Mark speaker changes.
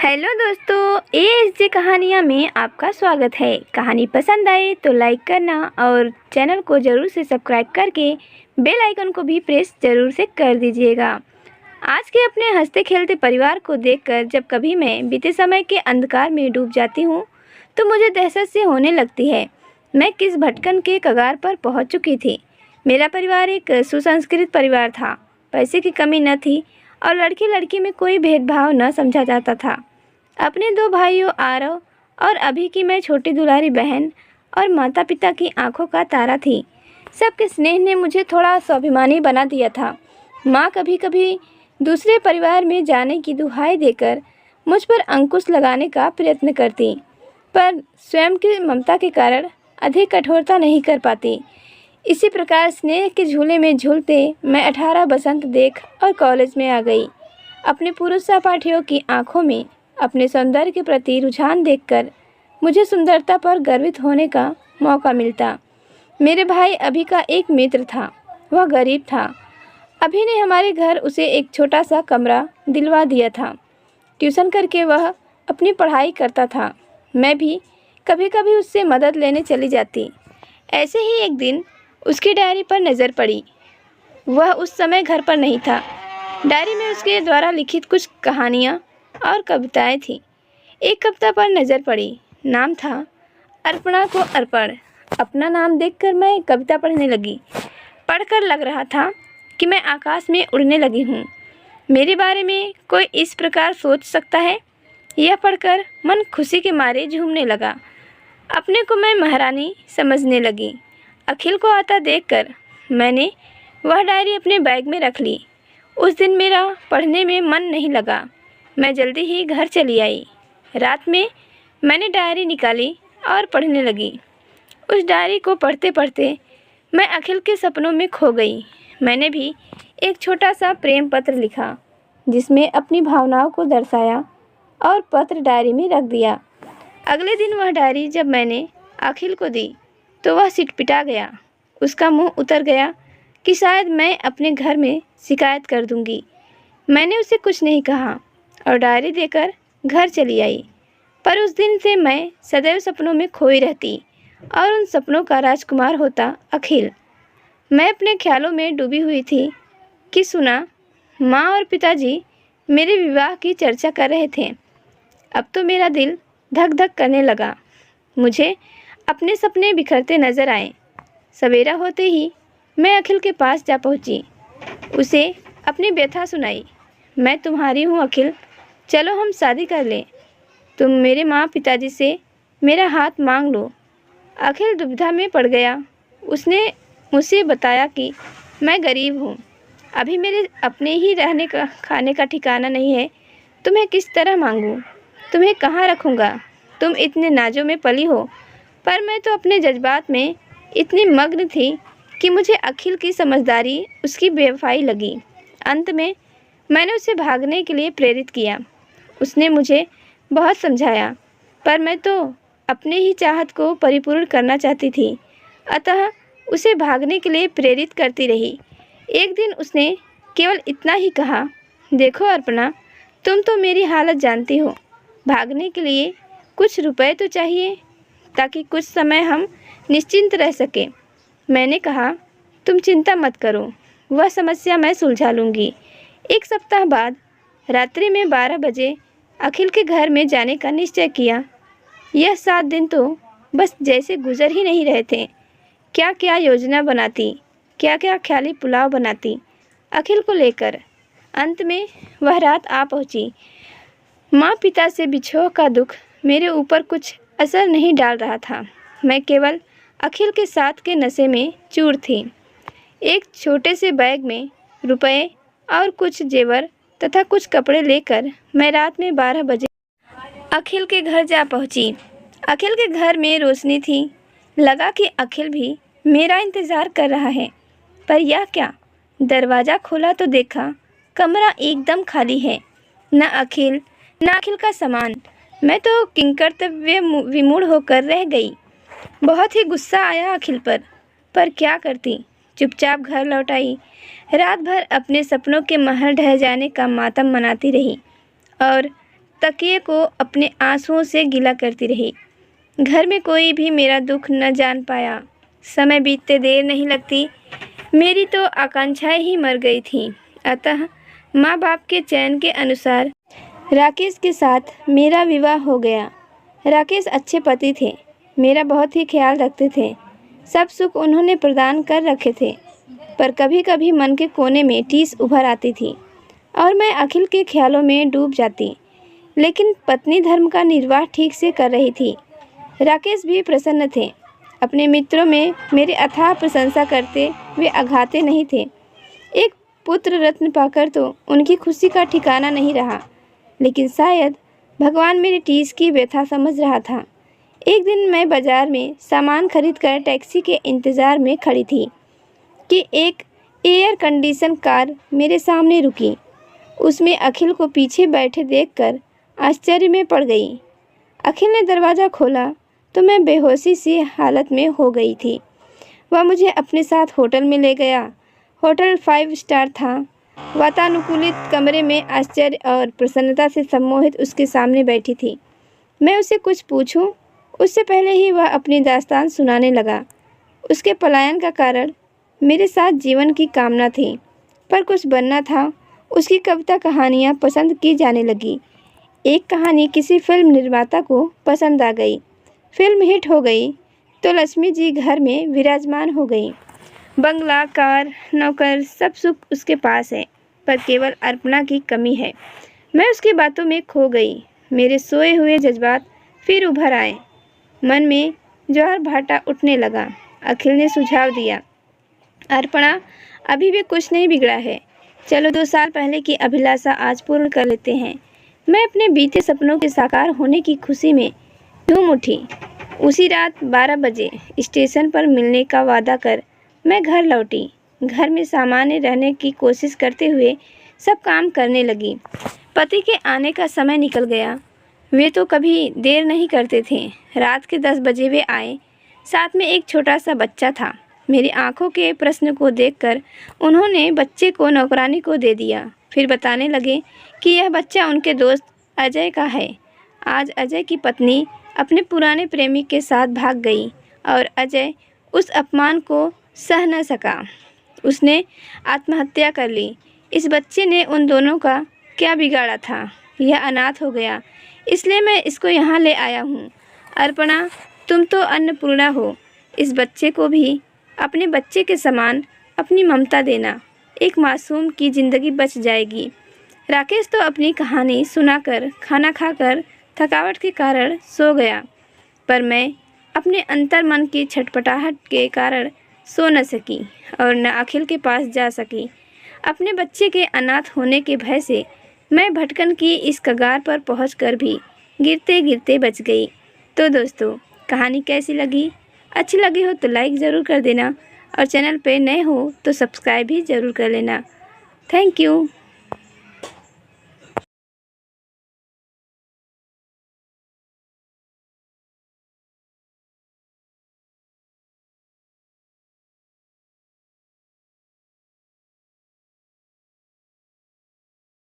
Speaker 1: Hello दोस्तों, ASJ कहानियाँ में आपका स्वागत है। कहानी पसंद आए तो लाइक करना और चैनल को ज़रूर से सब्सक्राइब करके बेल आइकन को भी प्रेस ज़रूर से कर दीजिएगा। आज के अपने हंसते खेलते परिवार को देखकर जब कभी मैं बीते समय के अंधकार में डूब जाती हूँ तो मुझे दहशत से होने लगती है। मैं किस भटकन के कगार पर पहुँच चुकी थी। मेरा परिवार एक सुसंस्कृत परिवार था, पैसे की कमी न थी और लड़की लड़की में कोई भेदभाव न समझा जाता था। अपने दो भाइयों आरव और अभी की मैं छोटी दुलारी बहन और माता पिता की आंखों का तारा थी। सबके स्नेह ने मुझे थोड़ा स्वाभिमानी बना दिया था। माँ कभी कभी दूसरे परिवार में जाने की दुहाई देकर मुझ पर अंकुश लगाने का प्रयत्न करती, पर स्वयं की ममता के कारण अधिक कठोरता नहीं कर पाती। इसी प्रकार स्नेह के झूले में झूलते मैं 18 बसंत देख और कॉलेज में आ गई। अपने पुरुष सहपाठियों की आंखों में अपने सौंदर्य के प्रति रुझान देखकर मुझे सुंदरता पर गर्वित होने का मौका मिलता। मेरे भाई अभी का एक मित्र था, वह गरीब था। अभी ने हमारे घर उसे एक छोटा सा कमरा दिलवा दिया था। ट्यूशन करके वह अपनी पढ़ाई करता था। मैं भी कभी कभी उससे मदद लेने चली जाती। ऐसे ही एक दिन उसकी डायरी पर नज़र पड़ी। वह उस समय घर पर नहीं था। डायरी में उसके द्वारा लिखित कुछ कहानियाँ और कविताएं थीं। एक कविता पर नज़र पड़ी। नाम था अर्पणा को अर्पण। अपना नाम देखकर मैं कविता पढ़ने लगी। पढ़कर लग रहा था कि मैं आकाश में उड़ने लगी हूँ। मेरे बारे में कोई इस प्रकार सोच सकता है? यह पढ़कर मन खुशी के मारे झूमने लगा। अपने को मैं महारानी समझने लगी। अखिल को आता देखकर मैंने वह डायरी अपने बैग में रख ली। उस दिन मेरा पढ़ने में मन नहीं लगा। मैं जल्दी ही घर चली आई। रात में मैंने डायरी निकाली और पढ़ने लगी। उस डायरी को पढ़ते पढ़ते मैं अखिल के सपनों में खो गई। मैंने भी एक छोटा सा प्रेम पत्र लिखा जिसमें अपनी भावनाओं को दर्शाया और पत्र डायरी में रख दिया। अगले दिन वह डायरी जब मैंने अखिल को दी तो वह सिटपिटा गया। उसका मुंह उतर गया कि शायद मैं अपने घर में शिकायत कर दूंगी। मैंने उसे कुछ नहीं कहा और डायरी देकर घर चली आई। पर उस दिन से मैं सदैव सपनों में खोई रहती और उन सपनों का राजकुमार होता अखिल। मैं अपने ख्यालों में डूबी हुई थी कि सुना माँ और पिताजी मेरे विवाह की चर्चा कर रहे थे। अब तो मेरा दिल धक धक करने लगा। मुझे अपने सपने बिखरते नजर आए। सवेरा होते ही मैं अखिल के पास जा पहुंची। उसे अपनी व्यथा सुनाई। मैं तुम्हारी हूँ अखिल, चलो हम शादी कर लें। तुम मेरे माँ पिताजी से मेरा हाथ मांग लो। अखिल दुविधा में पड़ गया। उसने मुझसे बताया कि मैं गरीब हूँ, अभी मेरे अपने ही रहने का खाने का ठिकाना नहीं है। तुम्हें किस तरह मांगूँ, तुम्हें कहाँ रखूँगा? तुम इतने नाजों में पली हो। पर मैं तो अपने जज्बात में इतनी मग्न थी कि मुझे अखिल की समझदारी उसकी बेवफाई लगी। अंत में मैंने उसे भागने के लिए प्रेरित किया। उसने मुझे बहुत समझाया, पर मैं तो अपने ही चाहत को परिपूर्ण करना चाहती थी, अतः उसे भागने के लिए प्रेरित करती रही। एक दिन उसने केवल इतना ही कहा, देखो अर्पणा, तुम तो मेरी हालत जानती हो। भागने के लिए कुछ रुपए तो चाहिए ताकि कुछ समय हम निश्चिंत रह सकें। मैंने कहा, तुम चिंता मत करो, वह समस्या मैं सुलझा लूँगी। एक सप्ताह बाद रात्रि में 12 बजे अखिल के घर में जाने का निश्चय किया। यह 7 दिन तो बस जैसे गुजर ही नहीं रहे थे। क्या क्या योजना बनाती, क्या क्या ख्याली पुलाव बनाती अखिल को लेकर। अंत में वह रात आ पहुँची। माँ पिता से बिछोह का दुख मेरे ऊपर कुछ असर नहीं डाल रहा था। मैं केवल अखिल के साथ के नशे में चूर थी। एक छोटे से बैग में रुपए और कुछ जेवर तथा कुछ कपड़े लेकर मैं रात में 12 बजे अखिल के घर जा पहुंची। अखिल के घर में रोशनी थी। लगा कि अखिल भी मेरा इंतज़ार कर रहा है। पर यह क्या, दरवाज़ा खोला तो देखा कमरा एकदम खाली है। न अखिल न अखिल का सामान। मैं तो किंकर्तव्य विमूढ़ होकर रह गई। बहुत ही गुस्सा आया अखिल पर क्या करती। चुपचाप घर लौट आई। रात भर अपने सपनों के महल ढह जाने का मातम मनाती रही और तकिए को अपने आंसुओं से गीला करती रही। घर में कोई भी मेरा दुख न जान पाया। समय बीतते देर नहीं लगती, मेरी तो आकांक्षाएं ही मर गई थीं। अतः माँ बाप के चयन के अनुसार राकेश के साथ मेरा विवाह हो गया। राकेश अच्छे पति थे, मेरा बहुत ही ख्याल रखते थे। सब सुख उन्होंने प्रदान कर रखे थे, पर कभी कभी मन के कोने में टीस उभर आती थी और मैं अखिल के ख्यालों में डूब जाती। लेकिन पत्नी धर्म का निर्वाह ठीक से कर रही थी। राकेश भी प्रसन्न थे। अपने मित्रों में मेरी अथाह प्रशंसा करते वे अघाते नहीं थे। एक पुत्र रत्न पाकर तो उनकी खुशी का ठिकाना नहीं रहा। लेकिन शायद भगवान मेरी टीस की व्यथा समझ रहा था। एक दिन मैं बाजार में सामान खरीदकर टैक्सी के इंतज़ार में खड़ी थी कि एक एयर कंडीशन कार मेरे सामने रुकी। उसमें अखिल को पीछे बैठे देखकर आश्चर्य में पड़ गई। अखिल ने दरवाज़ा खोला तो मैं बेहोशी सी हालत में हो गई थी। वह मुझे अपने साथ होटल में ले गया। होटल 5 स्टार था। वातानुकूलित कमरे में आश्चर्य और प्रसन्नता से सम्मोहित उसके सामने बैठी थी। मैं उसे कुछ पूछूं, उससे पहले ही वह अपनी दास्तान सुनाने लगा। उसके पलायन का कारण मेरे साथ जीवन की कामना थी, पर कुछ बनना था। उसकी कविता कहानियाँ पसंद की जाने लगी। एक कहानी किसी फिल्म निर्माता को पसंद आ गई। फिल्म हिट हो गई तो लक्ष्मी जी घर में विराजमान हो गई। बंगला, कार, नौकर, सब सुख उसके पास है, पर केवल अर्पणा की कमी है। मैं उसकी बातों में खो गई। मेरे सोए हुए जज्बात फिर उभर आए। मन में ज्वार भाटा उठने लगा। अखिल ने सुझाव दिया, अर्पणा, अभी भी कुछ नहीं बिगड़ा है। चलो 2 साल पहले की अभिलाषा आज पूर्ण कर लेते हैं। मैं अपने बीते सपनों के साकार होने की खुशी में झूम उठी। उसी रात 12 बजे स्टेशन पर मिलने का वादा कर मैं घर लौटी। घर में सामान्य रहने की कोशिश करते हुए सब काम करने लगी। पति के आने का समय निकल गया। वे तो कभी देर नहीं करते थे। रात के 10 बजे वे आए। साथ में एक छोटा सा बच्चा था। मेरी आंखों के प्रश्न को देखकर उन्होंने बच्चे को नौकरानी को दे दिया। फिर बताने लगे कि यह बच्चा उनके दोस्त अजय का है। आज अजय की पत्नी अपने पुराने प्रेमी के साथ भाग गई और अजय उस अपमान को सह न सका। उसने आत्महत्या कर ली। इस बच्चे ने उन दोनों का क्या बिगाड़ा था? यह अनाथ हो गया, इसलिए मैं इसको यहाँ ले आया हूँ। अर्पणा, तुम तो अन्नपूर्णा हो। इस बच्चे को भी अपने बच्चे के समान अपनी ममता देना। एक मासूम की ज़िंदगी बच जाएगी। राकेश तो अपनी कहानी सुनाकर खाना खाकर थकावट के कारण सो गया, पर मैं अपने अंतर मन की छटपटाहट के कारण सो न सकी और न अखिल के पास जा सकी। अपने बच्चे के अनाथ होने के भय से मैं भटकन की इस कगार पर पहुंचकर भी गिरते गिरते बच गई। तो दोस्तों, कहानी कैसी लगी? अच्छी लगी हो तो लाइक ज़रूर कर देना और चैनल पे नए हो तो सब्सक्राइब भी ज़रूर कर लेना। Thank you.